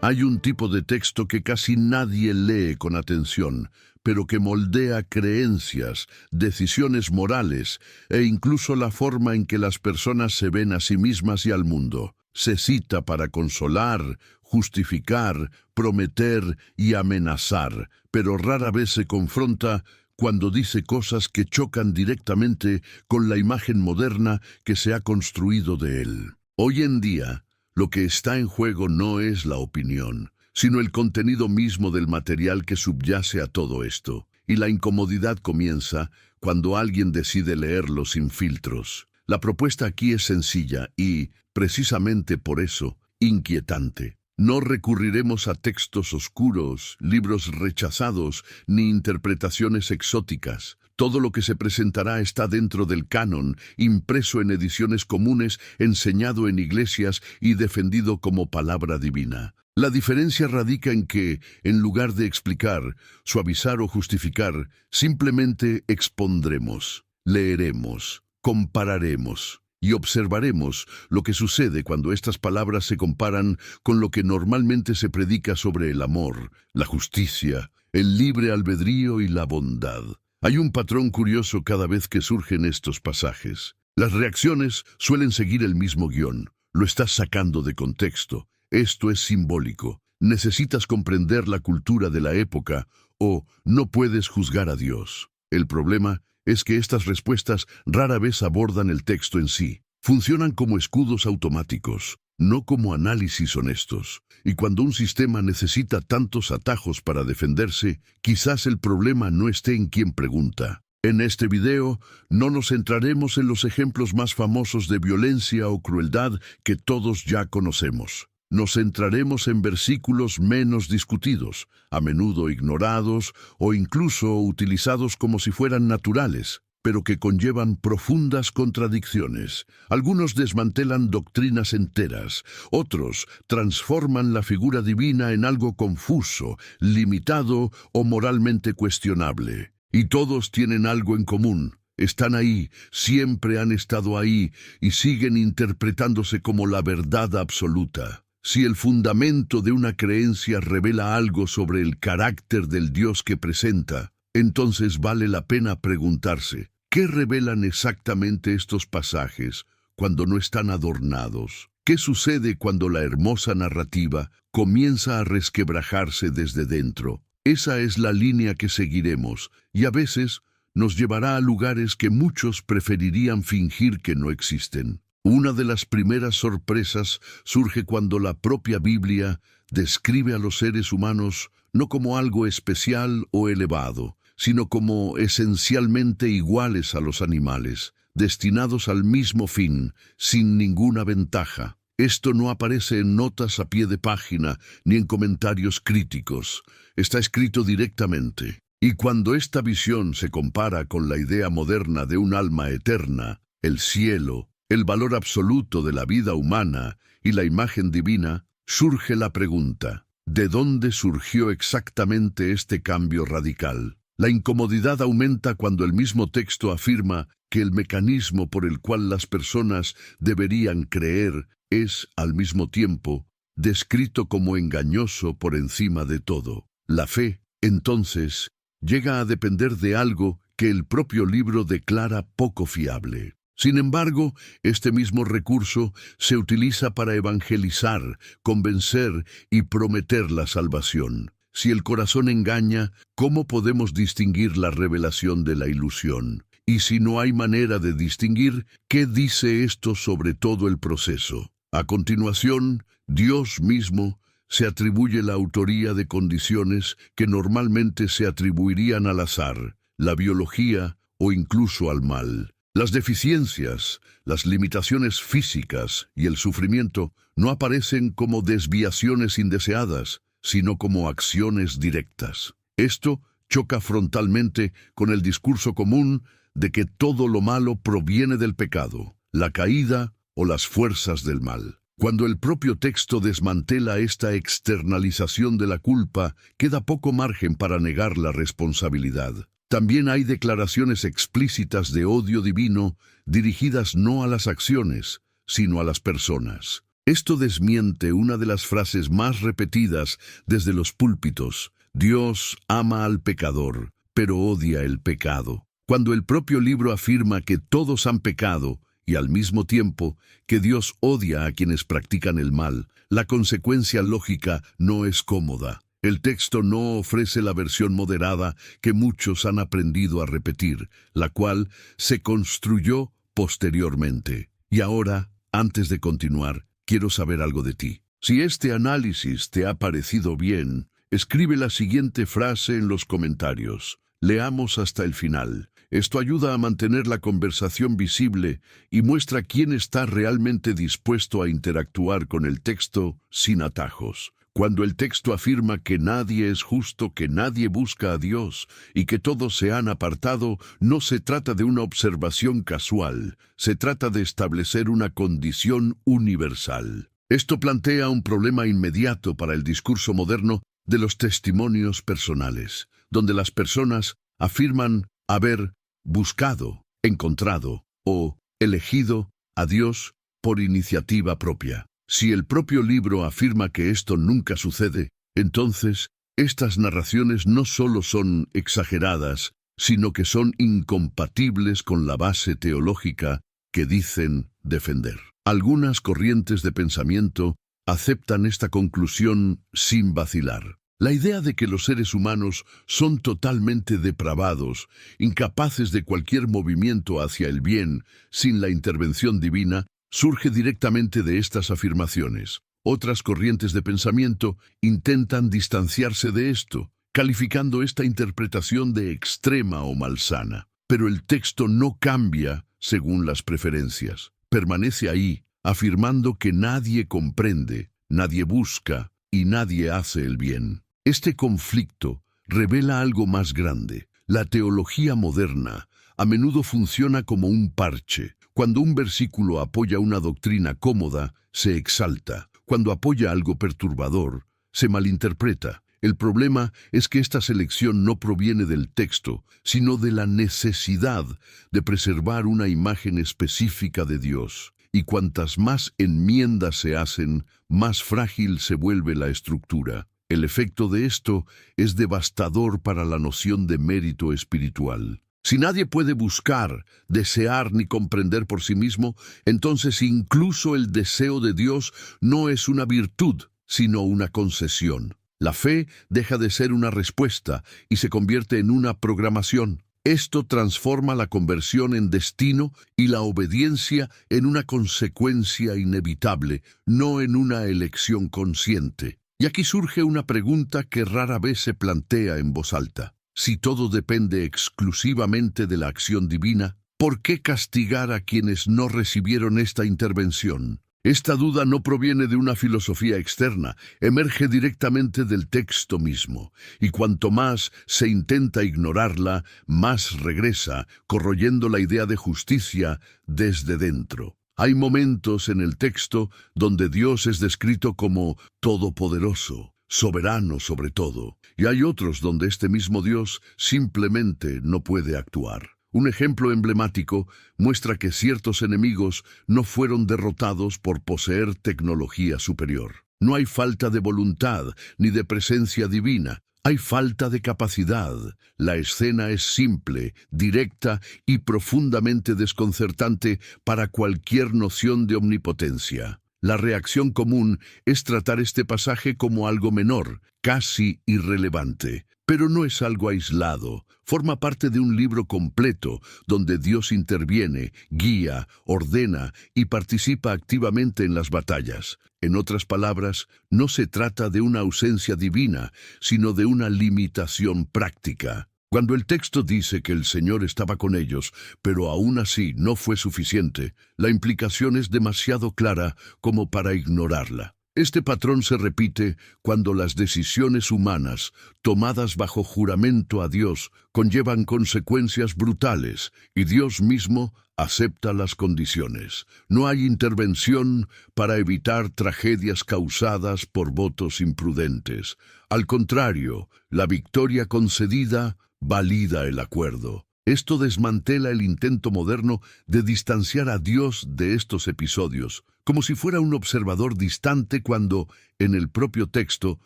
Hay un tipo de texto que casi nadie lee con atención, pero que moldea creencias, decisiones morales e incluso la forma en que las personas se ven a sí mismas y al mundo. Se cita para consolar, justificar, prometer y amenazar, pero rara vez se confronta cuando dice cosas que chocan directamente con la imagen moderna que se ha construido de él. Hoy en día, lo que está en juego no es la opinión, sino el contenido mismo del material que subyace a todo esto. Y la incomodidad comienza cuando alguien decide leerlo sin filtros. La propuesta aquí es sencilla y, precisamente por eso, inquietante. No recurriremos a textos oscuros, libros rechazados, ni interpretaciones exóticas. Todo lo que se presentará está dentro del canon, impreso en ediciones comunes, enseñado en iglesias y defendido como palabra divina. La diferencia radica en que, en lugar de explicar, suavizar o justificar, simplemente expondremos, leeremos, compararemos y observaremos lo que sucede cuando estas palabras se comparan con lo que normalmente se predica sobre el amor, la justicia, el libre albedrío y la bondad. Hay un patrón curioso cada vez que surgen estos pasajes. Las reacciones suelen seguir el mismo guión. Lo estás sacando de contexto. Esto es simbólico. Necesitas comprender la cultura de la época o no puedes juzgar a Dios. El problema es que estas respuestas rara vez abordan el texto en sí. Funcionan como escudos automáticos, no como análisis honestos. Y cuando un sistema necesita tantos atajos para defenderse, quizás el problema no esté en quien pregunta. En este video, no nos centraremos en los ejemplos más famosos de violencia o crueldad que todos ya conocemos. Nos centraremos en versículos menos discutidos, a menudo ignorados o incluso utilizados como si fueran naturales, pero que conllevan profundas contradicciones. Algunos desmantelan doctrinas enteras, otros transforman la figura divina en algo confuso, limitado o moralmente cuestionable. Y todos tienen algo en común. Están ahí, siempre han estado ahí y siguen interpretándose como la verdad absoluta. Si el fundamento de una creencia revela algo sobre el carácter del Dios que presenta, entonces vale la pena preguntarse, ¿qué revelan exactamente estos pasajes cuando no están adornados? ¿Qué sucede cuando la hermosa narrativa comienza a resquebrajarse desde dentro? Esa es la línea que seguiremos, y a veces nos llevará a lugares que muchos preferirían fingir que no existen. Una de las primeras sorpresas surge cuando la propia Biblia describe a los seres humanos no como algo especial o elevado, sino como esencialmente iguales a los animales, destinados al mismo fin, sin ninguna ventaja. Esto no aparece en notas a pie de página ni en comentarios críticos. Está escrito directamente. Y cuando esta visión se compara con la idea moderna de un alma eterna, el cielo, el valor absoluto de la vida humana y la imagen divina, surge la pregunta, ¿de dónde surgió exactamente este cambio radical? La incomodidad aumenta cuando el mismo texto afirma que el mecanismo por el cual las personas deberían creer es, al mismo tiempo, descrito como engañoso por encima de todo. La fe, entonces, llega a depender de algo que el propio libro declara poco fiable. Sin embargo, este mismo recurso se utiliza para evangelizar, convencer y prometer la salvación. Si el corazón engaña, ¿cómo podemos distinguir la revelación de la ilusión? Y si no hay manera de distinguir, ¿qué dice esto sobre todo el proceso? A continuación, Dios mismo se atribuye la autoría de condiciones que normalmente se atribuirían al azar, la biología o incluso al mal. Las deficiencias, las limitaciones físicas y el sufrimiento no aparecen como desviaciones indeseadas, sino como acciones directas. Esto choca frontalmente con el discurso común de que todo lo malo proviene del pecado, la caída o las fuerzas del mal. Cuando el propio texto desmantela esta externalización de la culpa, queda poco margen para negar la responsabilidad. También hay declaraciones explícitas de odio divino dirigidas no a las acciones, sino a las personas. Esto desmiente una de las frases más repetidas desde los púlpitos: Dios ama al pecador, pero odia el pecado. Cuando el propio libro afirma que todos han pecado y al mismo tiempo que Dios odia a quienes practican el mal, la consecuencia lógica no es cómoda. El texto no ofrece la versión moderada que muchos han aprendido a repetir, la cual se construyó posteriormente. Y ahora, antes de continuar, quiero saber algo de ti. Si este análisis te ha parecido bien, escribe la siguiente frase en los comentarios. Leamos hasta el final. Esto ayuda a mantener la conversación visible y muestra quién está realmente dispuesto a interactuar con el texto sin atajos. Cuando el texto afirma que nadie es justo, que nadie busca a Dios y que todos se han apartado, no se trata de una observación casual, se trata de establecer una condición universal. Esto plantea un problema inmediato para el discurso moderno de los testimonios personales, donde las personas afirman haber buscado, encontrado o elegido a Dios por iniciativa propia. Si el propio libro afirma que esto nunca sucede, entonces estas narraciones no solo son exageradas, sino que son incompatibles con la base teológica que dicen defender. Algunas corrientes de pensamiento aceptan esta conclusión sin vacilar. La idea de que los seres humanos son totalmente depravados, incapaces de cualquier movimiento hacia el bien sin la intervención divina, surge directamente de estas afirmaciones. Otras corrientes de pensamiento intentan distanciarse de esto, calificando esta interpretación de extrema o malsana. Pero el texto no cambia según las preferencias. Permanece ahí, afirmando que nadie comprende, nadie busca y nadie hace el bien. Este conflicto revela algo más grande. La teología moderna a menudo funciona como un parche. Cuando un versículo apoya una doctrina cómoda, se exalta. Cuando apoya algo perturbador, se malinterpreta. El problema es que esta selección no proviene del texto, sino de la necesidad de preservar una imagen específica de Dios. Y cuantas más enmiendas se hacen, más frágil se vuelve la estructura. El efecto de esto es devastador para la noción de mérito espiritual. Si nadie puede buscar, desear ni comprender por sí mismo, entonces incluso el deseo de Dios no es una virtud, sino una concesión. La fe deja de ser una respuesta y se convierte en una programación. Esto transforma la conversión en destino y la obediencia en una consecuencia inevitable, no en una elección consciente. Y aquí surge una pregunta que rara vez se plantea en voz alta. Si todo depende exclusivamente de la acción divina, ¿por qué castigar a quienes no recibieron esta intervención? Esta duda no proviene de una filosofía externa, emerge directamente del texto mismo, y cuanto más se intenta ignorarla, más regresa, corroyendo la idea de justicia desde dentro. Hay momentos en el texto donde Dios es descrito como todopoderoso, soberano sobre todo, y hay otros donde este mismo Dios simplemente no puede actuar. Un ejemplo emblemático muestra que ciertos enemigos no fueron derrotados por poseer tecnología superior. No hay falta de voluntad ni de presencia divina, hay falta de capacidad. La escena es simple, directa y profundamente desconcertante para cualquier noción de omnipotencia. La reacción común es tratar este pasaje como algo menor, casi irrelevante. Pero no es algo aislado, forma parte de un libro completo donde Dios interviene, guía, ordena y participa activamente en las batallas. En otras palabras, no se trata de una ausencia divina, sino de una limitación práctica. Cuando el texto dice que el Señor estaba con ellos, pero aún así no fue suficiente, la implicación es demasiado clara como para ignorarla. Este patrón se repite cuando las decisiones humanas, tomadas bajo juramento a Dios, conllevan consecuencias brutales, y Dios mismo acepta las condiciones. No hay intervención para evitar tragedias causadas por votos imprudentes. Al contrario, la victoria concedida valida el acuerdo. Esto desmantela el intento moderno de distanciar a Dios de estos episodios, como si fuera un observador distante cuando, en el propio texto,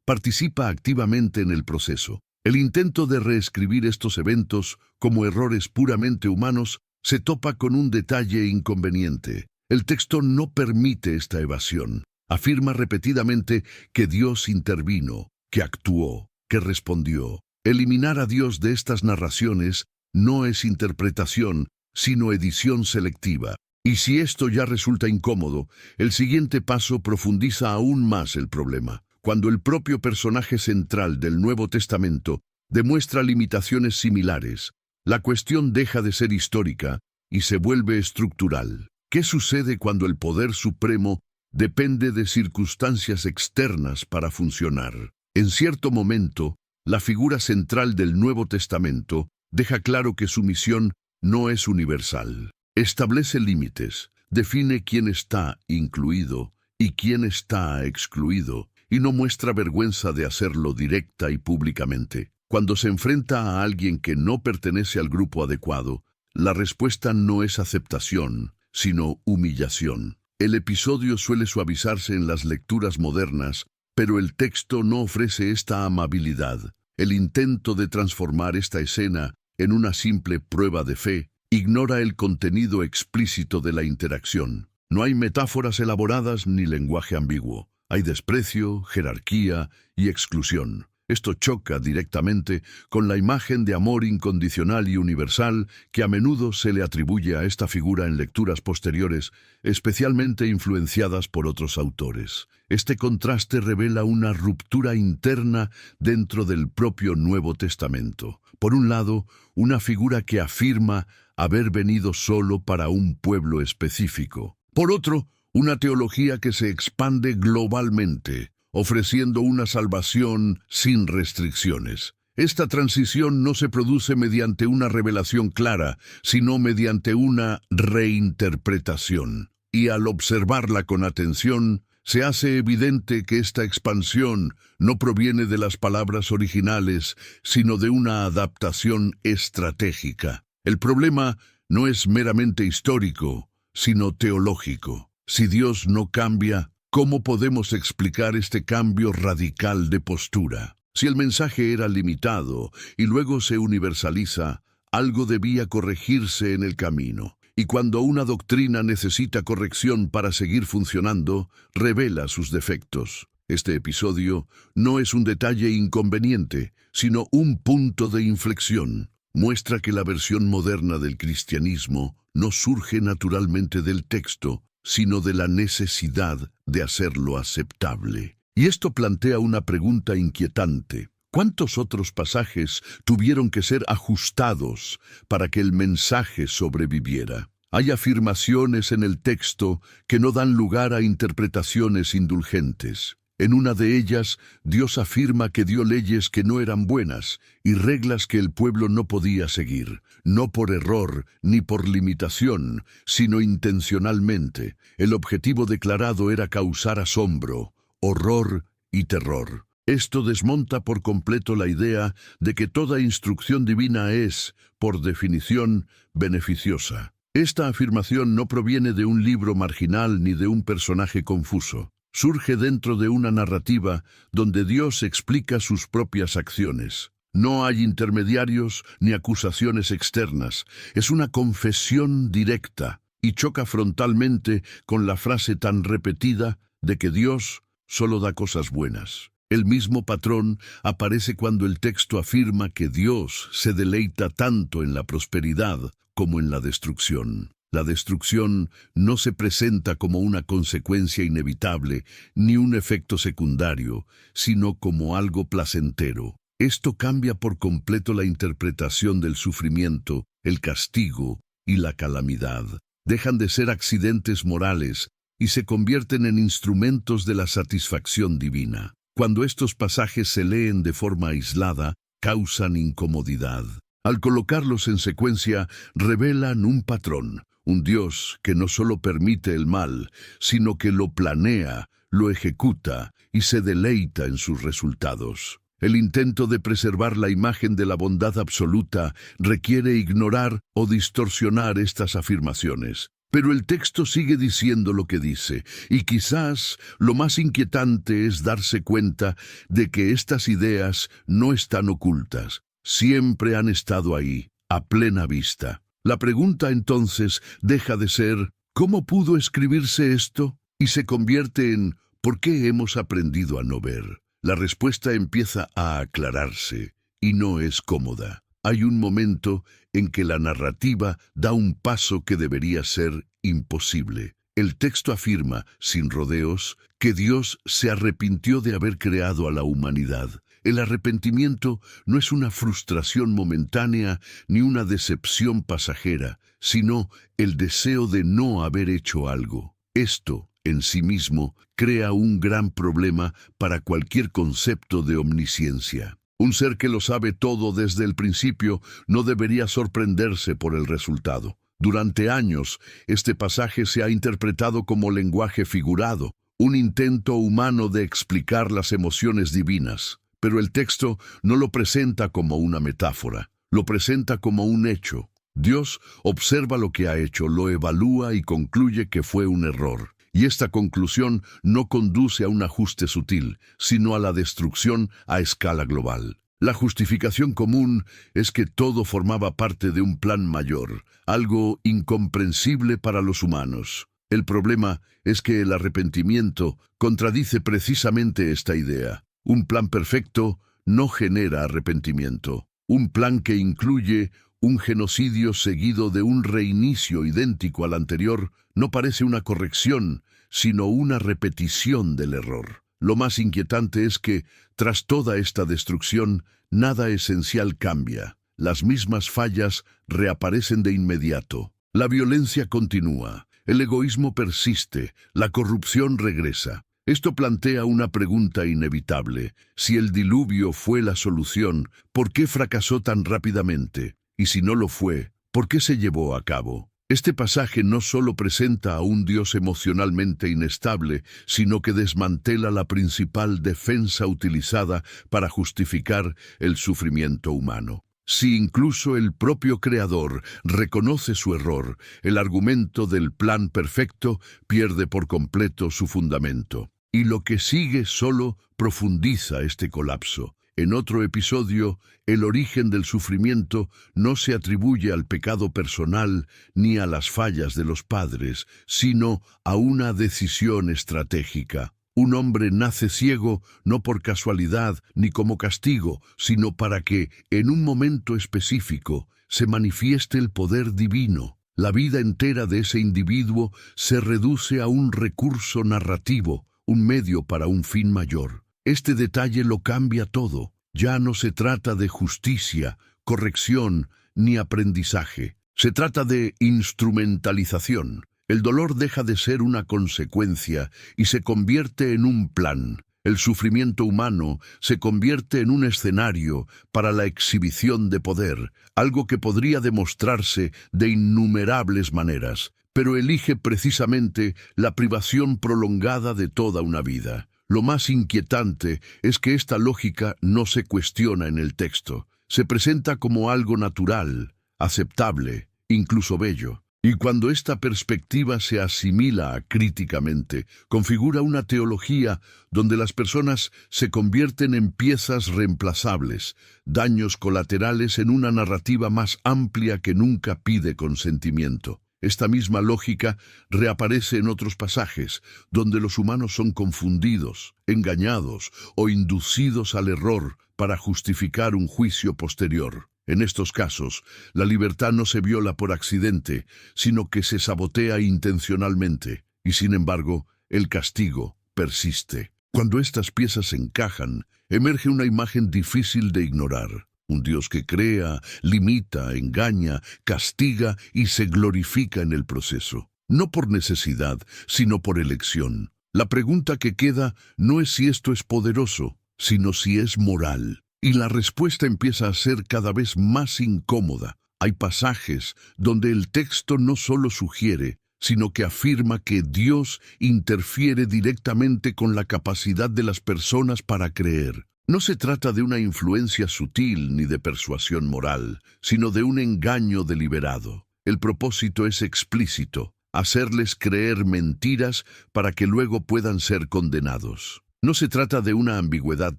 participa activamente en el proceso. El intento de reescribir estos eventos como errores puramente humanos se topa con un detalle inconveniente. El texto no permite esta evasión. Afirma repetidamente que Dios intervino, que actuó, que respondió. Eliminar a Dios de estas narraciones no es interpretación, sino edición selectiva. Y si esto ya resulta incómodo, el siguiente paso profundiza aún más el problema. Cuando el propio personaje central del Nuevo Testamento demuestra limitaciones similares, la cuestión deja de ser histórica y se vuelve estructural. ¿Qué sucede cuando el poder supremo depende de circunstancias externas para funcionar? En cierto momento, la figura central del Nuevo Testamento deja claro que su misión no es universal. Establece límites, define quién está incluido y quién está excluido, y no muestra vergüenza de hacerlo directa y públicamente. Cuando se enfrenta a alguien que no pertenece al grupo adecuado, la respuesta no es aceptación, sino humillación. El episodio suele suavizarse en las lecturas modernas, pero el texto no ofrece esta amabilidad. El intento de transformar esta escena en una simple prueba de fe ignora el contenido explícito de la interacción. No hay metáforas elaboradas ni lenguaje ambiguo. Hay desprecio, jerarquía y exclusión. Esto choca directamente con la imagen de amor incondicional y universal que a menudo se le atribuye a esta figura en lecturas posteriores, especialmente influenciadas por otros autores. Este contraste revela una ruptura interna dentro del propio Nuevo Testamento. Por un lado, una figura que afirma haber venido solo para un pueblo específico. Por otro, una teología que se expande globalmente, ofreciendo una salvación sin restricciones. Esta transición no se produce mediante una revelación clara, sino mediante una reinterpretación. Y al observarla con atención, se hace evidente que esta expansión no proviene de las palabras originales, sino de una adaptación estratégica. El problema no es meramente histórico, sino teológico. Si Dios no cambia, ¿cómo podemos explicar este cambio radical de postura? Si el mensaje era limitado y luego se universaliza, algo debía corregirse en el camino. Y cuando una doctrina necesita corrección para seguir funcionando, revela sus defectos. Este episodio no es un detalle inconveniente, sino un punto de inflexión. Muestra que la versión moderna del cristianismo no surge naturalmente del texto, sino de la necesidad de hacerlo aceptable. Y esto plantea una pregunta inquietante. ¿Cuántos otros pasajes tuvieron que ser ajustados para que el mensaje sobreviviera? Hay afirmaciones en el texto que no dan lugar a interpretaciones indulgentes. En una de ellas, Dios afirma que dio leyes que no eran buenas y reglas que el pueblo no podía seguir, no por error ni por limitación, sino intencionalmente. El objetivo declarado era causar asombro, horror y terror. Esto desmonta por completo la idea de que toda instrucción divina es, por definición, beneficiosa. Esta afirmación no proviene de un libro marginal ni de un personaje confuso. Surge dentro de una narrativa donde Dios explica sus propias acciones. No hay intermediarios ni acusaciones externas. Es una confesión directa y choca frontalmente con la frase tan repetida de que Dios solo da cosas buenas. El mismo patrón aparece cuando el texto afirma que Dios se deleita tanto en la prosperidad como en la destrucción. La destrucción no se presenta como una consecuencia inevitable ni un efecto secundario, sino como algo placentero. Esto cambia por completo la interpretación del sufrimiento, el castigo y la calamidad. Dejan de ser accidentes morales y se convierten en instrumentos de la satisfacción divina. Cuando estos pasajes se leen de forma aislada, causan incomodidad. Al colocarlos en secuencia, revelan un patrón. Un Dios que no solo permite el mal, sino que lo planea, lo ejecuta y se deleita en sus resultados. El intento de preservar la imagen de la bondad absoluta requiere ignorar o distorsionar estas afirmaciones. Pero el texto sigue diciendo lo que dice, y quizás lo más inquietante es darse cuenta de que estas ideas no están ocultas. Siempre han estado ahí, a plena vista. La pregunta entonces deja de ser ¿cómo pudo escribirse esto? Y se convierte en ¿por qué hemos aprendido a no ver? La respuesta empieza a aclararse, y no es cómoda. Hay un momento en que la narrativa da un paso que debería ser imposible. El texto afirma, sin rodeos, que Dios se arrepintió de haber creado a la humanidad. El arrepentimiento no es una frustración momentánea ni una decepción pasajera, sino el deseo de no haber hecho algo. Esto, en sí mismo, crea un gran problema para cualquier concepto de omnisciencia. Un ser que lo sabe todo desde el principio no debería sorprenderse por el resultado. Durante años, este pasaje se ha interpretado como lenguaje figurado, un intento humano de explicar las emociones divinas. Pero el texto no lo presenta como una metáfora, lo presenta como un hecho. Dios observa lo que ha hecho, lo evalúa y concluye que fue un error. Y esta conclusión no conduce a un ajuste sutil, sino a la destrucción a escala global. La justificación común es que todo formaba parte de un plan mayor, algo incomprensible para los humanos. El problema es que el arrepentimiento contradice precisamente esta idea. Un plan perfecto no genera arrepentimiento. Un plan que incluye un genocidio seguido de un reinicio idéntico al anterior no parece una corrección, sino una repetición del error. Lo más inquietante es que, tras toda esta destrucción, nada esencial cambia. Las mismas fallas reaparecen de inmediato. La violencia continúa, el egoísmo persiste, la corrupción regresa. Esto plantea una pregunta inevitable. Si el diluvio fue la solución, ¿por qué fracasó tan rápidamente? Y si no lo fue, ¿por qué se llevó a cabo? Este pasaje no solo presenta a un Dios emocionalmente inestable, sino que desmantela la principal defensa utilizada para justificar el sufrimiento humano. Si incluso el propio Creador reconoce su error, el argumento del plan perfecto pierde por completo su fundamento. Y lo que sigue solo profundiza este colapso. En otro episodio, el origen del sufrimiento no se atribuye al pecado personal ni a las fallas de los padres, sino a una decisión estratégica. Un hombre nace ciego no por casualidad ni como castigo, sino para que, en un momento específico, se manifieste el poder divino. La vida entera de ese individuo se reduce a un recurso narrativo, un medio para un fin mayor. Este detalle lo cambia todo. Ya no se trata de justicia, corrección ni aprendizaje. Se trata de instrumentalización. El dolor deja de ser una consecuencia y se convierte en un plan. El sufrimiento humano se convierte en un escenario para la exhibición de poder, algo que podría demostrarse de innumerables maneras, pero elige precisamente la privación prolongada de toda una vida. Lo más inquietante es que esta lógica no se cuestiona en el texto. Se presenta como algo natural, aceptable, incluso bello. Y cuando esta perspectiva se asimila críticamente, configura una teología donde las personas se convierten en piezas reemplazables, daños colaterales en una narrativa más amplia que nunca pide consentimiento. Esta misma lógica reaparece en otros pasajes, donde los humanos son confundidos, engañados o inducidos al error para justificar un juicio posterior. En estos casos, la libertad no se viola por accidente, sino que se sabotea intencionalmente, y sin embargo, el castigo persiste. Cuando estas piezas encajan, emerge una imagen difícil de ignorar. Un Dios que crea, limita, engaña, castiga y se glorifica en el proceso. No por necesidad, sino por elección. La pregunta que queda no es si esto es poderoso, sino si es moral. Y la respuesta empieza a ser cada vez más incómoda. Hay pasajes donde el texto no solo sugiere, sino que afirma que Dios interfiere directamente con la capacidad de las personas para creer. No se trata de una influencia sutil ni de persuasión moral, sino de un engaño deliberado. El propósito es explícito: hacerles creer mentiras para que luego puedan ser condenados. No se trata de una ambigüedad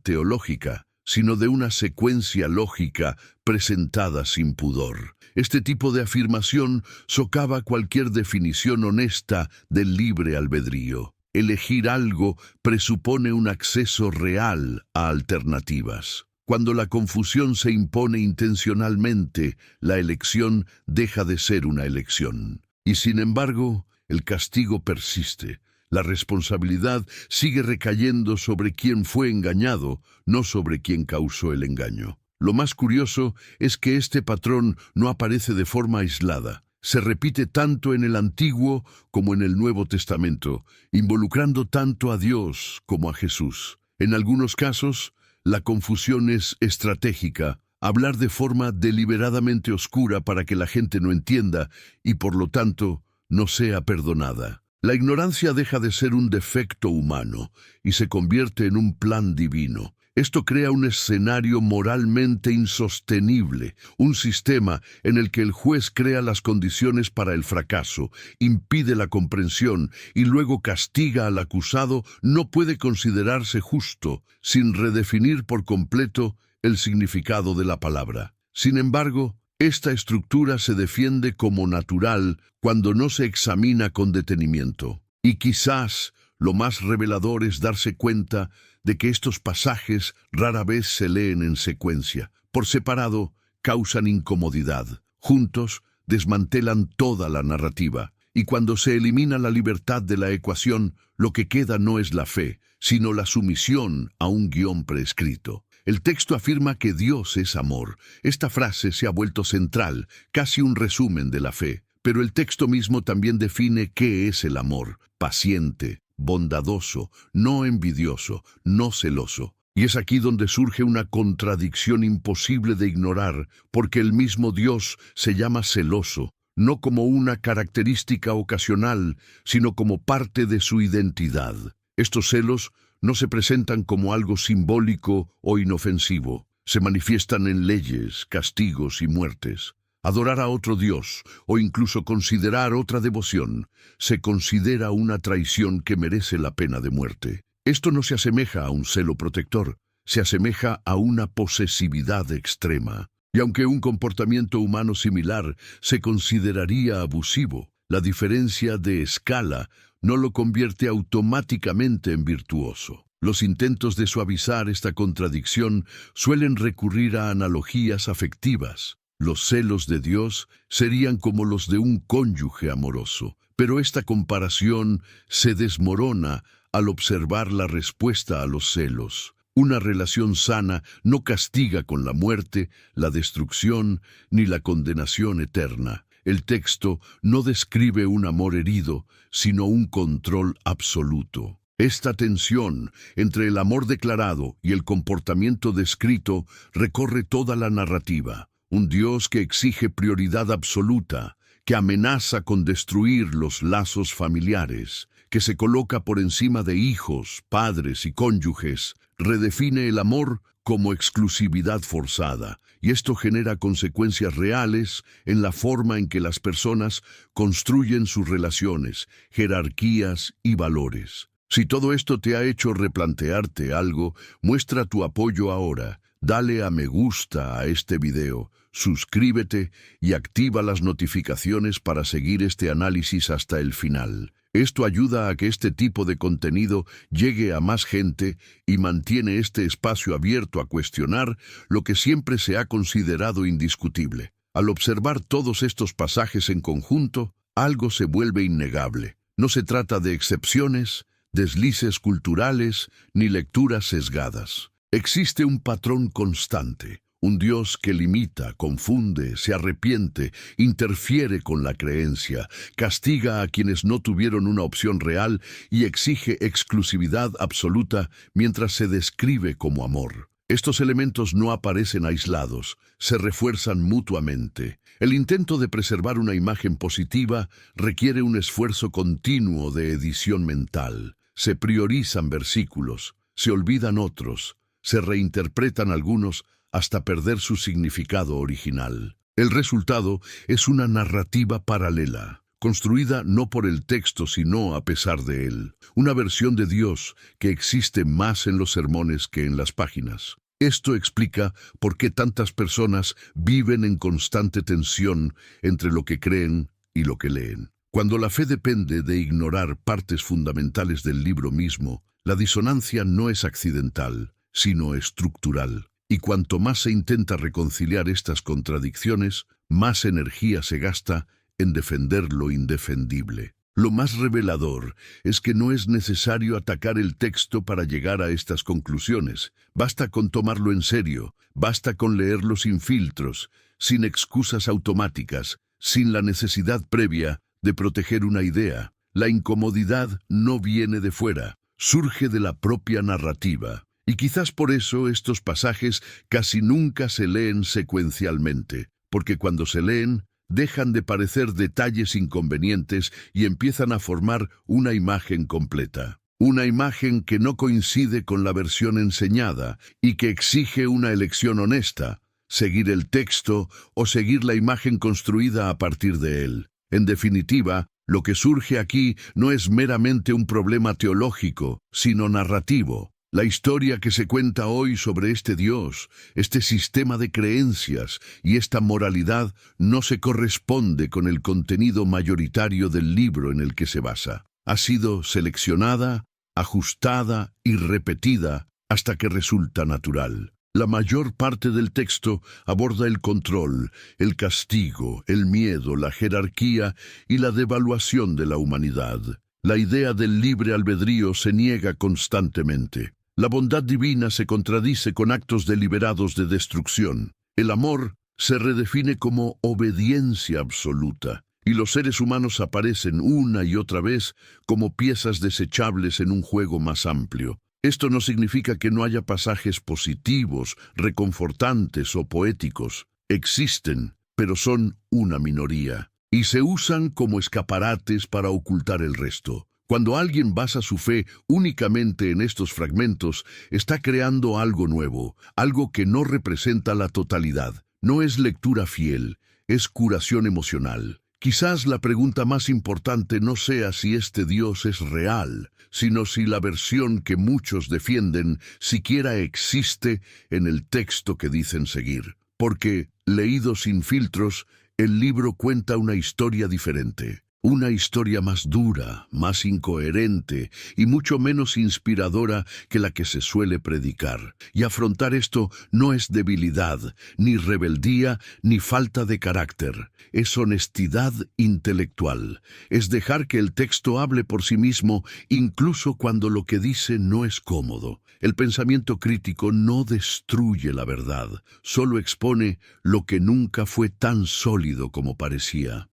teológica, sino de una secuencia lógica presentada sin pudor. Este tipo de afirmación socava cualquier definición honesta del libre albedrío. Elegir algo presupone un acceso real a alternativas. Cuando la confusión se impone intencionalmente, la elección deja de ser una elección. Y sin embargo, el castigo persiste. La responsabilidad sigue recayendo sobre quien fue engañado, no sobre quien causó el engaño. Lo más curioso es que este patrón no aparece de forma aislada. Se repite tanto en el Antiguo como en el Nuevo Testamento, involucrando tanto a Dios como a Jesús. En algunos casos, la confusión es estratégica: hablar de forma deliberadamente oscura para que la gente no entienda y, por lo tanto, no sea perdonada. La ignorancia deja de ser un defecto humano y se convierte en un plan divino. Esto crea un escenario moralmente insostenible, un sistema en el que el juez crea las condiciones para el fracaso, impide la comprensión y luego castiga al acusado. No puede considerarse justo sin redefinir por completo el significado de la palabra. Sin embargo, esta estructura se defiende como natural cuando no se examina con detenimiento. Y quizás lo más revelador es darse cuenta de que estos pasajes rara vez se leen en secuencia. Por separado, causan incomodidad. Juntos, desmantelan toda la narrativa. Y cuando se elimina la libertad de la ecuación, lo que queda no es la fe, sino la sumisión a un guión prescrito. El texto afirma que Dios es amor. Esta frase se ha vuelto central, casi un resumen de la fe. Pero el texto mismo también define qué es el amor: paciente, bondadoso, no envidioso, no celoso. Y es aquí donde surge una contradicción imposible de ignorar, porque el mismo Dios se llama celoso, no como una característica ocasional, sino como parte de su identidad. Estos celos no se presentan como algo simbólico o inofensivo. Se manifiestan en leyes, castigos y muertes. Adorar a otro Dios, o incluso considerar otra devoción, se considera una traición que merece la pena de muerte. Esto no se asemeja a un celo protector, se asemeja a una posesividad extrema. Y aunque un comportamiento humano similar se consideraría abusivo, la diferencia de escala no lo convierte automáticamente en virtuoso. Los intentos de suavizar esta contradicción suelen recurrir a analogías afectivas. Los celos de Dios serían como los de un cónyuge amoroso, pero esta comparación se desmorona al observar la respuesta a los celos. Una relación sana no castiga con la muerte, la destrucción ni la condenación eterna. El texto no describe un amor herido, sino un control absoluto. Esta tensión entre el amor declarado y el comportamiento descrito recorre toda la narrativa. Un Dios que exige prioridad absoluta, que amenaza con destruir los lazos familiares, que se coloca por encima de hijos, padres y cónyuges, redefine el amor como exclusividad forzada, y esto genera consecuencias reales en la forma en que las personas construyen sus relaciones, jerarquías y valores. Si todo esto te ha hecho replantearte algo, muestra tu apoyo ahora. Dale a me gusta a este video, suscríbete y activa las notificaciones para seguir este análisis hasta el final. Esto ayuda a que este tipo de contenido llegue a más gente y mantiene este espacio abierto a cuestionar lo que siempre se ha considerado indiscutible. Al observar todos estos pasajes en conjunto, algo se vuelve innegable. No se trata de excepciones, deslices culturales ni lecturas sesgadas. Existe un patrón constante, un Dios que limita, confunde, se arrepiente, interfiere con la creencia, castiga a quienes no tuvieron una opción real y exige exclusividad absoluta mientras se describe como amor. Estos elementos no aparecen aislados, se refuerzan mutuamente. El intento de preservar una imagen positiva requiere un esfuerzo continuo de edición mental. Se priorizan versículos, se olvidan otros, se reinterpretan algunos hasta perder su significado original. El resultado es una narrativa paralela, construida no por el texto sino a pesar de él, una versión de Dios que existe más en los sermones que en las páginas. Esto explica por qué tantas personas viven en constante tensión entre lo que creen y lo que leen. Cuando la fe depende de ignorar partes fundamentales del libro mismo, la disonancia no es accidental, sino estructural. Y cuanto más se intenta reconciliar estas contradicciones, más energía se gasta en defender lo indefendible. Lo más revelador es que no es necesario atacar el texto para llegar a estas conclusiones. Basta con tomarlo en serio, basta con leerlo sin filtros, sin excusas automáticas, sin la necesidad previa de proteger una idea. La incomodidad no viene de fuera, surge de la propia narrativa. Y quizás por eso estos pasajes casi nunca se leen secuencialmente, porque cuando se leen, dejan de parecer detalles inconvenientes y empiezan a formar una imagen completa. Una imagen que no coincide con la versión enseñada y que exige una elección honesta, seguir el texto o seguir la imagen construida a partir de él. En definitiva, lo que surge aquí no es meramente un problema teológico, sino narrativo. La historia que se cuenta hoy sobre este Dios, este sistema de creencias y esta moralidad no se corresponde con el contenido mayoritario del libro en el que se basa. Ha sido seleccionada, ajustada y repetida hasta que resulta natural. La mayor parte del texto aborda el control, el castigo, el miedo, la jerarquía y la devaluación de la humanidad. La idea del libre albedrío se niega constantemente. La bondad divina se contradice con actos deliberados de destrucción. El amor se redefine como obediencia absoluta, y los seres humanos aparecen una y otra vez como piezas desechables en un juego más amplio. Esto no significa que no haya pasajes positivos, reconfortantes o poéticos. Existen, pero son una minoría, y se usan como escaparates para ocultar el resto. Cuando alguien basa su fe únicamente en estos fragmentos, está creando algo nuevo, algo que no representa la totalidad. No es lectura fiel, es curación emocional. Quizás la pregunta más importante no sea si este Dios es real, sino si la versión que muchos defienden siquiera existe en el texto que dicen seguir. Porque, leído sin filtros, el libro cuenta una historia diferente. Una historia más dura, más incoherente y mucho menos inspiradora que la que se suele predicar. Y afrontar esto no es debilidad, ni rebeldía, ni falta de carácter. Es honestidad intelectual. Es dejar que el texto hable por sí mismo, incluso cuando lo que dice no es cómodo. El pensamiento crítico no destruye la verdad, solo expone lo que nunca fue tan sólido como parecía.